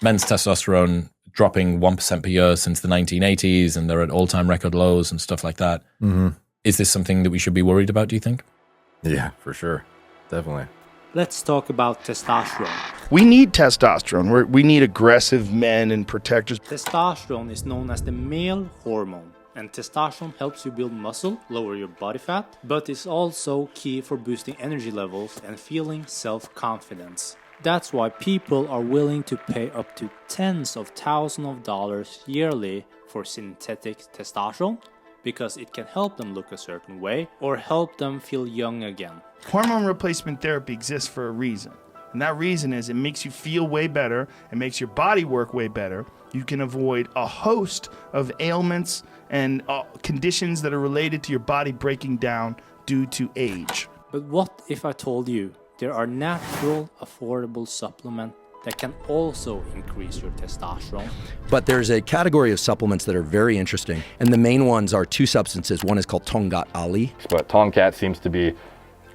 men's testosterone dropping 1% per year since the 1980s, and they're at all-time record lows and stuff like that. Mm-hmm. Is this something that we should be worried about, do you think? Yeah, for sure. Definitely. Let's talk about testosterone. We need testosterone. We need aggressive men and protectors. Testosterone is known as the male hormone, and testosterone helps you build muscle, lower your body fat, but is also key for boosting energy levels and feeling self-confidence. That's why people are willing to pay up to tens of thousands of dollars yearly for synthetic testosterone, because it can help them look a certain way or help them feel young again. Hormone replacement therapy exists for a reason. And that reason is it makes you feel way better. It makes your body work way better. You can avoid a host of ailments and conditions that are related to your body breaking down due to age. But what if I told you there are natural, affordable supplements that can also increase your testosterone? But there's a category of supplements that are very interesting, and the main ones are two substances. One is called Tongkat Ali. But Tongkat seems to be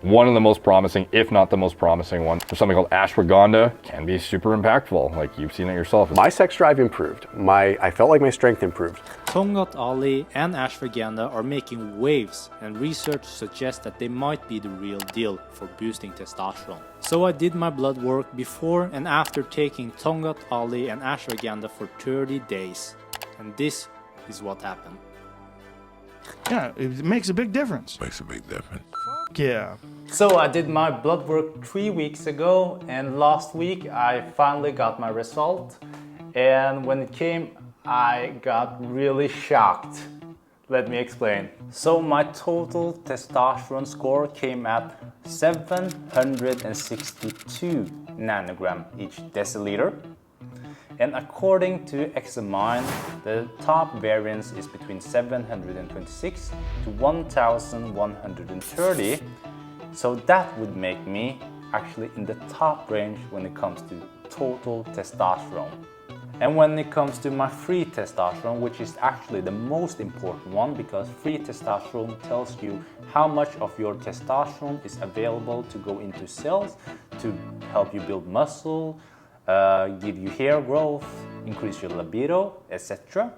one of the most promising, if not the most promising one. There's something called Ashwangada, can be super impactful, like you've seen it yourself. My sex drive improved. I felt like my strength improved. Tongkat Ali and Ashwangada are making waves, and research suggests that they might be the real deal for boosting testosterone. So I did my blood work before and after taking Tongkat Ali and Ashwangada for 30 days. And this is what happened. Yeah, it makes a big difference. Makes a big difference. Yeah. So I did my blood work 3 weeks ago, and last week I finally got my result. And when it came, I got really shocked. Let me explain. So my total testosterone score came at 762 nanogram each deciliter. And according to Examine, the top variance is between 726 to 1130. So that would make me actually in the top range when it comes to total testosterone. And when it comes to my free testosterone, which is actually the most important one, because free testosterone tells you how much of your testosterone is available to go into cells to help you build muscle, give you hair growth, increase your libido, etc.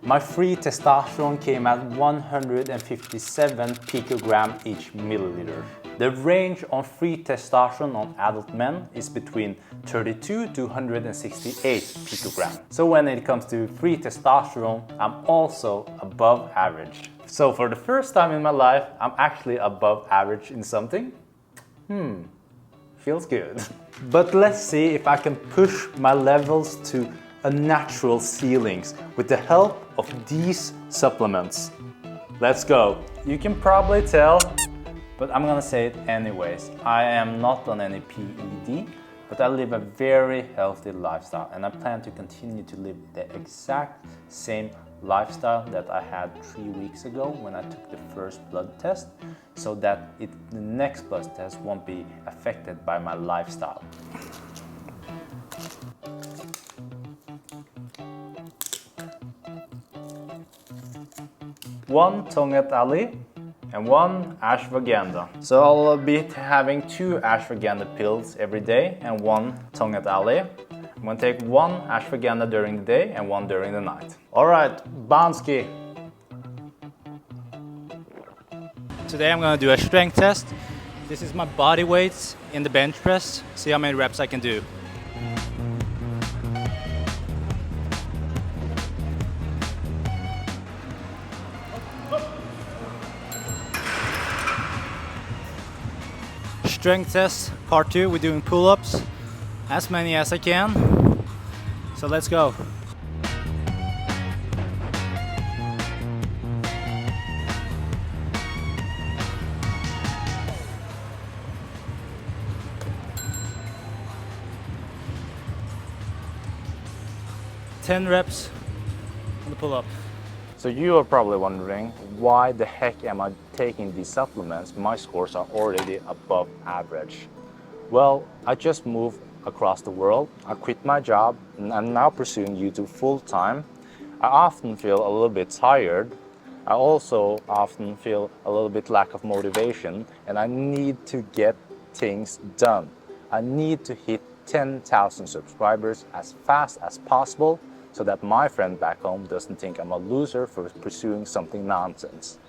My free testosterone came at 157 picogram each milliliter. The range on free testosterone on adult men is between 32 to 168 picogram. So when it comes to free testosterone, I'm also above average. So for the first time in my life, I'm actually above average in something. Feels good. But let's see if I can push my levels to a natural ceilings with the help of these supplements. Let's go. You can probably tell, but I'm gonna say it anyways. I am not on any PED, but I live a very healthy lifestyle, and I plan to continue to live the exact same lifestyle that I had 3 weeks ago when I took the first blood test, so that the next blood test won't be affected by my lifestyle. One Tongkat Ali and one Ashwangada. So I'll be having 2 Ashwangada pills every day and 1 Tongkat Ali. I'm gonna take 1 Ashwangada during the day and 1 during the night. Alright, Bansky. Today I'm gonna do a strength test. This is my body weights in the bench press. See how many reps I can do. Strength test, part 2, we're doing pull-ups, as many as I can. So let's go. Ten reps on the pull-up. So you are probably wondering, why the heck am I taking these supplements? My scores are already above average. Well, I just moved across the world. I quit my job and I'm now pursuing YouTube full-time. I often feel a little bit tired. I also often feel a little bit lack of motivation, and I need to get things done. I need to hit 10,000 subscribers as fast as possible so that my friend back home doesn't think I'm a loser for pursuing something nonsense.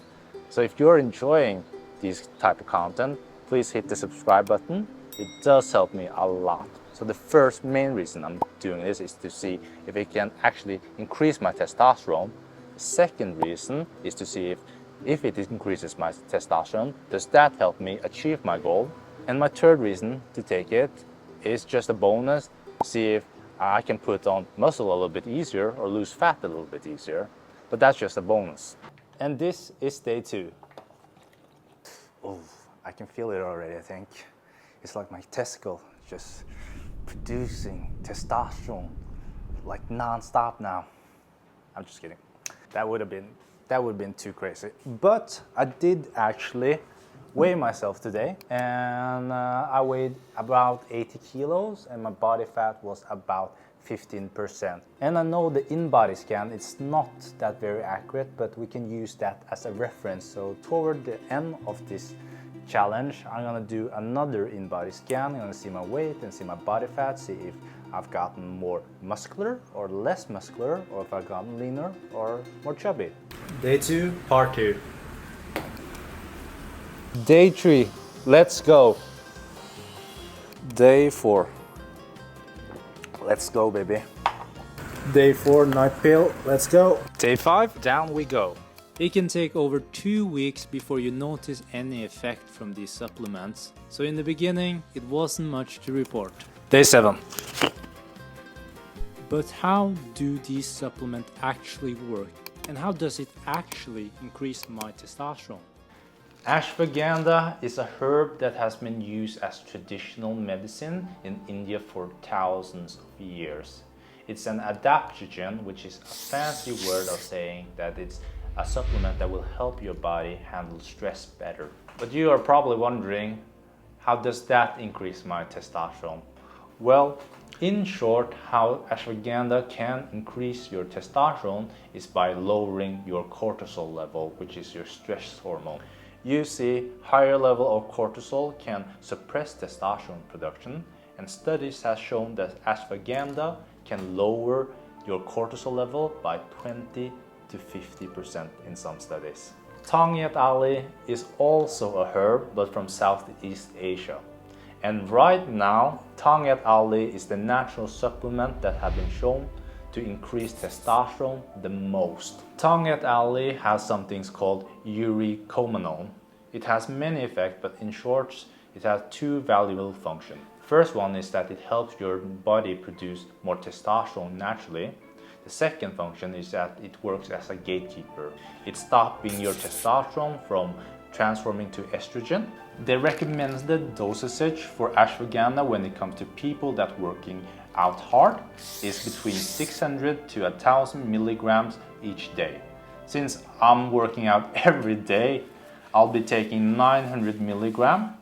So if you're enjoying this type of content, please hit the subscribe button. It does help me a lot. So the first main reason I'm doing this is to see if it can actually increase my testosterone. The second reason is to see if it increases my testosterone, does that help me achieve my goal? And my third reason to take it is just a bonus, see if I can put on muscle a little bit easier or lose fat a little bit easier. But that's just a bonus. And this is day 2. Oh, I can feel it already, I think. It's like my testicle just producing testosterone like non-stop now. I'm just kidding. That would have been too crazy. But I did actually weigh myself today, and I weighed about 80 kilos and my body fat was about 15%. And I know the in-body scan, it's not that very accurate, but we can use that as a reference. So toward the end of this challenge, I'm gonna do another in-body scan. I'm gonna see my weight and see my body fat, see if I've gotten more muscular or less muscular, or if I've gotten leaner or more chubby. Day 2, part 2. Day 3, let's go. Day 4. Let's go, baby. Day 4, night pill, let's go. Day 5, down we go. It can take over 2 weeks before you notice any effect from these supplements, so in the beginning it wasn't much to report. Day 7. But how do these supplements actually work, and how does it actually increase my testosterone? Ashwagandha is a herb that has been used as traditional medicine in India for thousands of years. It's an adaptogen, which is a fancy word of saying that it's a supplement that will help your body handle stress better. But you are probably wondering, how does that increase my testosterone? Well, in short, how ashwagandha can increase your testosterone is by lowering your cortisol level, which is your stress hormone. You see, higher level of cortisol can suppress testosterone production, and studies have shown that ashwagandha can lower your cortisol level by 20 to 50% in some studies. Tongkat Ali is also a herb, but from Southeast Asia. And right now, Tongkat Ali is the natural supplement that has been shown to increase testosterone the most. Tongkat Ali has some things called urecomanone. It has many effects, but in short, it has 2 valuable functions. First one is that it helps your body produce more testosterone naturally. The second function is that it works as a gatekeeper. It's stopping your testosterone from transforming to estrogen. The recommended dosage for ashwagandha when it comes to people that are working out hard is between 600 to 1000 milligrams each day. Since I'm working out every day, I'll be taking 900 milligrams,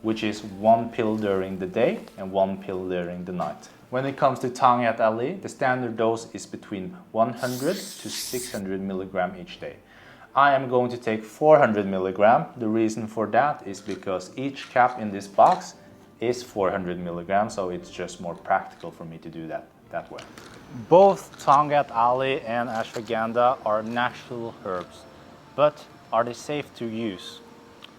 which is 1 pill during the day and 1 pill during the night. When it comes to Tongkat Ali, the standard dose is between 100 to 600 milligrams each day. I am going to take 400 milligrams. The reason for that is because each cap in this box is 400 milligrams, so it's just more practical for me to do that way. Both Tongkat Ali and ashwagandha are natural herbs, but are they safe to use?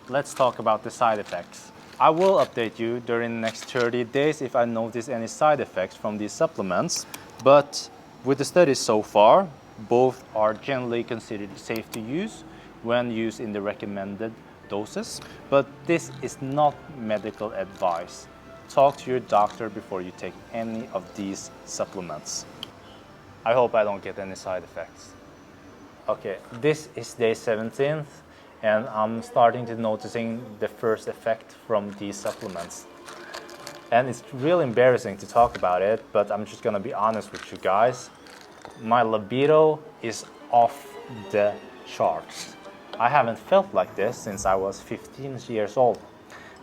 Let's talk about the side effects. I will update you during the next 30 days if I notice any side effects from these supplements, but with the studies so far, both are generally considered safe to use when used in the recommended doses, but this is not medical advice. Talk to your doctor before you take any of these supplements. I hope I don't get any side effects. Okay, this is day 17th, and I'm starting to noticing the first effect from these supplements. And it's really embarrassing to talk about it, but I'm just gonna be honest with you guys. My libido is off the charts. I haven't felt like this since I was 15 years old.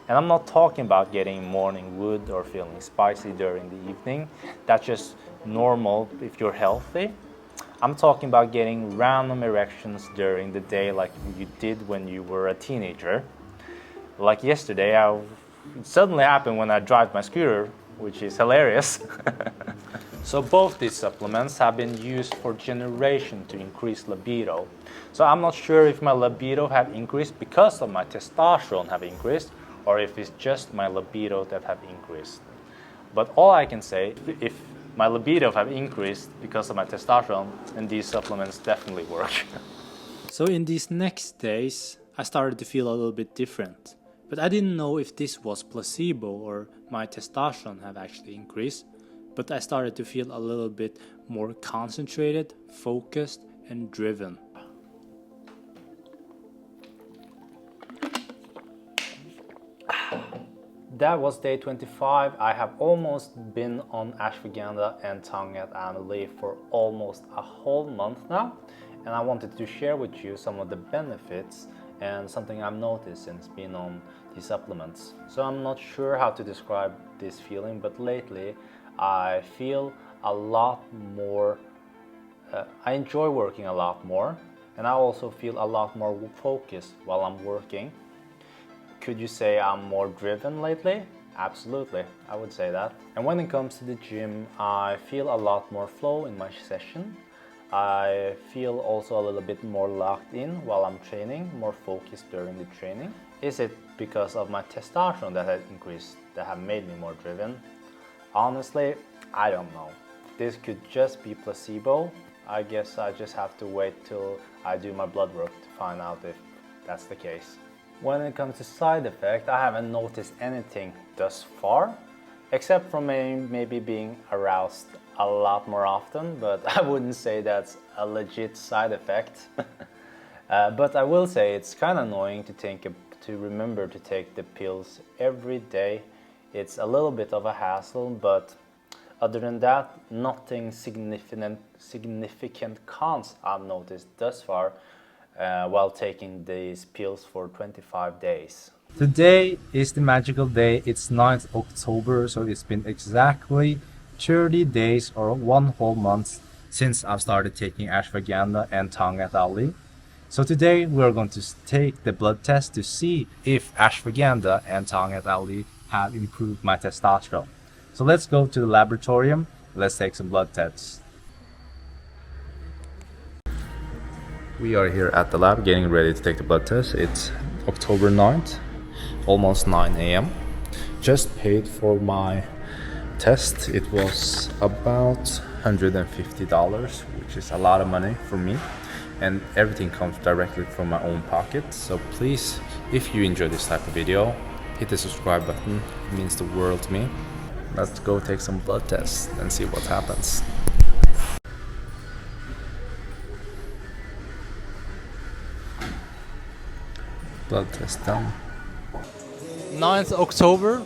And I'm not talking about getting morning wood or feeling spicy during the evening. That's just normal if you're healthy. I'm talking about getting random erections during the day like you did when you were a teenager. Like yesterday, it suddenly happened when I drive my scooter which is hilarious. So both these supplements have been used for generations to increase libido. So I'm not sure if my libido have increased because of my testosterone have increased, or if it's just my libido that have increased. But all I can say, if my libido have increased because of my testosterone, then these supplements definitely work. So in these next days, I started to feel a little bit different. But I didn't know if this was placebo or my testosterone have actually increased. But I started to feel a little bit more concentrated, focused, and driven. That was day 25. I have almost been on Ashwangada and Tongkat Ali for almost a whole month now. And I wanted to share with you some of the benefits and something I've noticed since being on these supplements. So I'm not sure how to describe this feeling, but lately I feel a lot more, I enjoy working a lot more, and I also feel a lot more focused while I'm working. Could you say I'm more driven lately? Absolutely, I would say that. And when it comes to the gym, I feel a lot more flow in my session. I feel also a little bit more locked in while I'm training, more focused during the training. Is it because of my testosterone that has increased, that have made me more driven? Honestly, I don't know. This could just be placebo. I guess I just have to wait till I do my blood work to find out if that's the case. When it comes to side effect, I haven't noticed anything thus far, except for maybe being aroused a lot more often, but I wouldn't say that's a legit side effect. But I will say it's kind of annoying to remember to take the pills every day. It's a little bit of a hassle, but other than that, nothing significant cons I've noticed thus far while taking these pills for 25 days. Today is the magical day. It's 9th October, so it's been exactly 30 days or 1 whole month since I've started taking Ashwangada and Tongkat Ali. So today we're going to take the blood test to see if Ashwangada and Tongkat Ali have improved my testosterone. So let's go to the laboratorium. Let's take some blood tests. We are here at the lab getting ready to take the blood test. It's October 9th, almost 9 a.m. Just paid for my test. It was about $150, which is a lot of money for me. And everything comes directly from my own pocket. So please, if you enjoy this type of video, hit the subscribe button. It means the world to me. Let's go take some blood tests and see what happens. Blood test done. 9th October.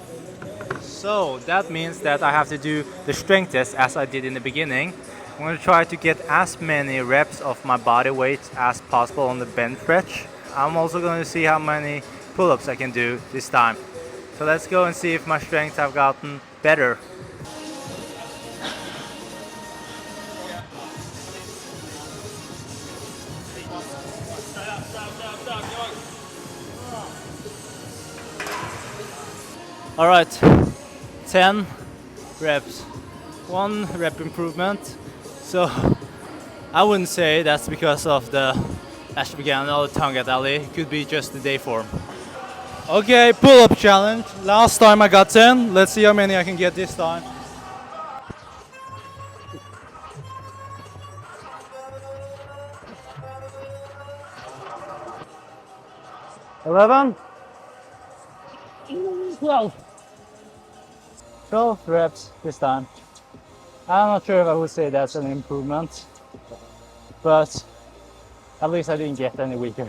So that means that I have to do the strength test as I did in the beginning. I'm going to try to get as many reps of my body weight as possible on the bench press. I'm also going to see how many pull-ups I can do this time. So let's go and see if my strength have gotten better. All right, 10 reps, 1 rep improvement. So I wouldn't say that's because of the Ashwangada or Tongkat Ali. It could be just the day form. Okay, pull-up challenge. Last time I got 10. Let's see how many I can get this time. $11, 12 reps this time. I'm not sure if I would say that's an improvement, but at least I didn't get any weaker.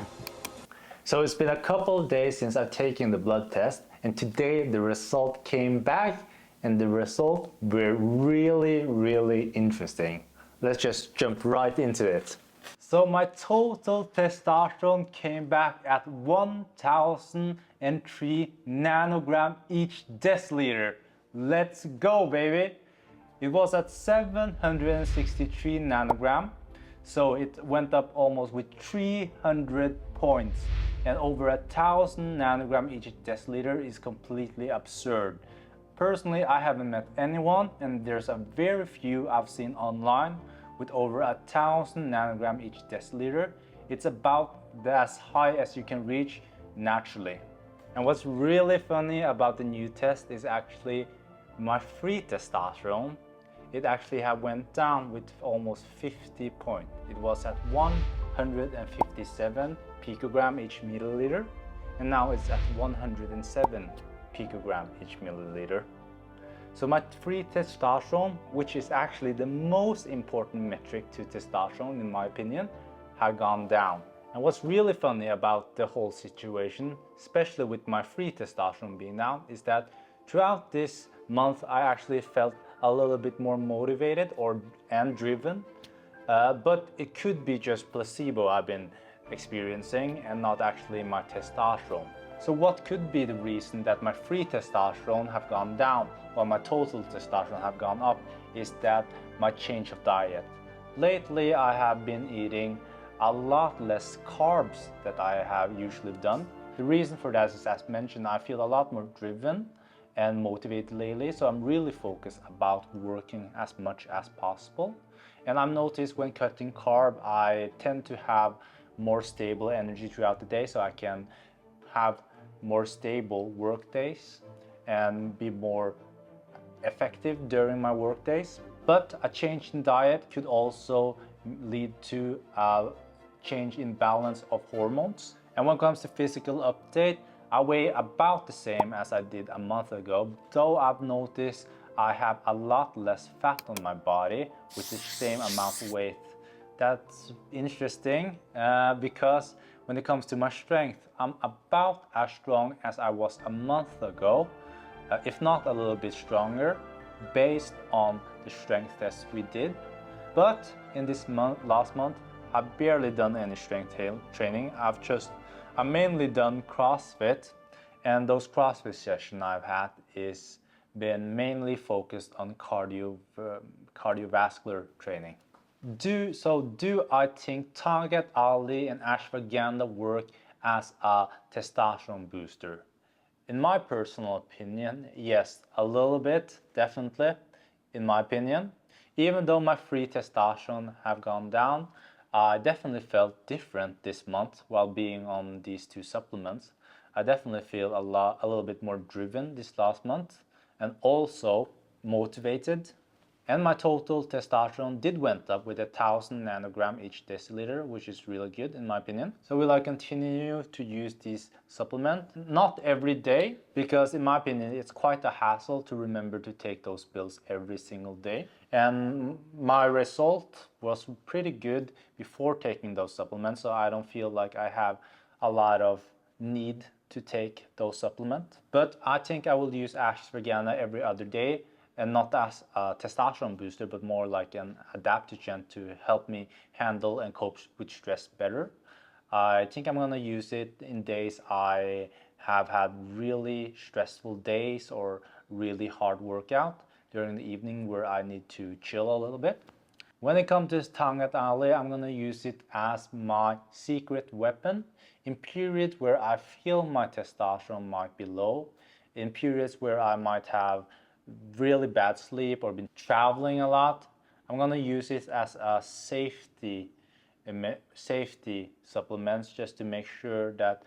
So it's been a couple of days since I've taken the blood test, and today the result came back, and the result were really interesting. Let's just jump right into it. So my total testosterone came back at 1003 nanogram each deciliter. Let's go, baby! It was at 763 nanogram, so it went up almost with 300 points, and over 1000 nanogram each deciliter is completely absurd. Personally, I haven't met anyone, and there's a very few I've seen online with over 1,000 nanogram each deciliter. It's about as high as you can reach naturally. And what's really funny about the new test is actually my free testosterone. It actually went down with almost 50 points. It was at 157 picogram each milliliter, and now it's at 107 picogram each milliliter. So my free testosterone, which is actually the most important metric to testosterone in my opinion, had gone down. And what's really funny about the whole situation, especially with my free testosterone being down, is that throughout this month I actually felt a little bit more motivated and driven, but it could be just placebo I've been experiencing and not actually my testosterone. So what could be the reason that my free testosterone have gone down while my total testosterone have gone up is that my change of diet. Lately I have been eating a lot less carbs that I have usually done. The reason for that is, as mentioned, I feel a lot more driven and motivated lately, so I'm really focused about working as much as possible. And I've noticed when cutting carb, I tend to have more stable energy throughout the day, so I can have more stable work days and be more effective during my work days. But a change in diet could also lead to a change in balance of hormones. And when it comes to physical update, I weigh about the same as I did a month ago, though I've noticed I have a lot less fat on my body with the same amount of weight. That's interesting because when it comes to my strength, I'm about as strong as I was a month ago, if not a little bit stronger, based on the strength test we did. But in this last month, I've barely done any strength training. I've mainly done CrossFit, and those CrossFit sessions I've had is been mainly focused on cardiovascular training. Do I think Tongkat Ali and Ashwangandha work as a testosterone booster? In my personal opinion, yes, a little bit, definitely, in my opinion. Even though my free testosterone have gone down, I definitely felt different this month while being on these two supplements. I definitely feel a little bit more driven this last month and also motivated. And my total testosterone did went up with 1,000 nanogram each deciliter, which is really good in my opinion. So will I continue to use this supplement? Not every day, because in my opinion it's quite a hassle to remember to take those pills every single day. And my result was pretty good before taking those supplements, so I don't feel like I have a lot of need to take those supplements. But I think I will use Ashwangandha every other day, and not as a testosterone booster, but more like an adaptogen to help me handle and cope with stress better. I think I'm gonna use it in days I have had really stressful days or really hard workout during the evening where I need to chill a little bit. When it comes to Tongkat Ali, I'm gonna use it as my secret weapon in periods where I feel my testosterone might be low, in periods where I might have really bad sleep or been traveling a lot. I'm gonna use it as a safety supplements just to make sure that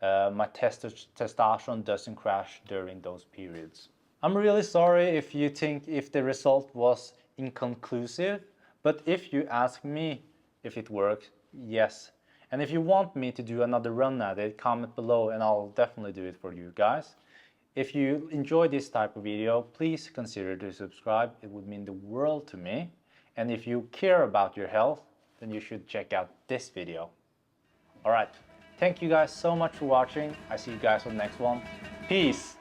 my testosterone doesn't crash during those periods. I'm really sorry if you think if the result was inconclusive, but if you ask me if it works, yes. And if you want me to do another run at it, comment below and I'll definitely do it for you guys. If you enjoy this type of video, please consider to subscribe. It would mean the world to me. And if you care about your health, then you should check out this video. Alright, thank you guys so much for watching. I see you guys on the next one. Peace!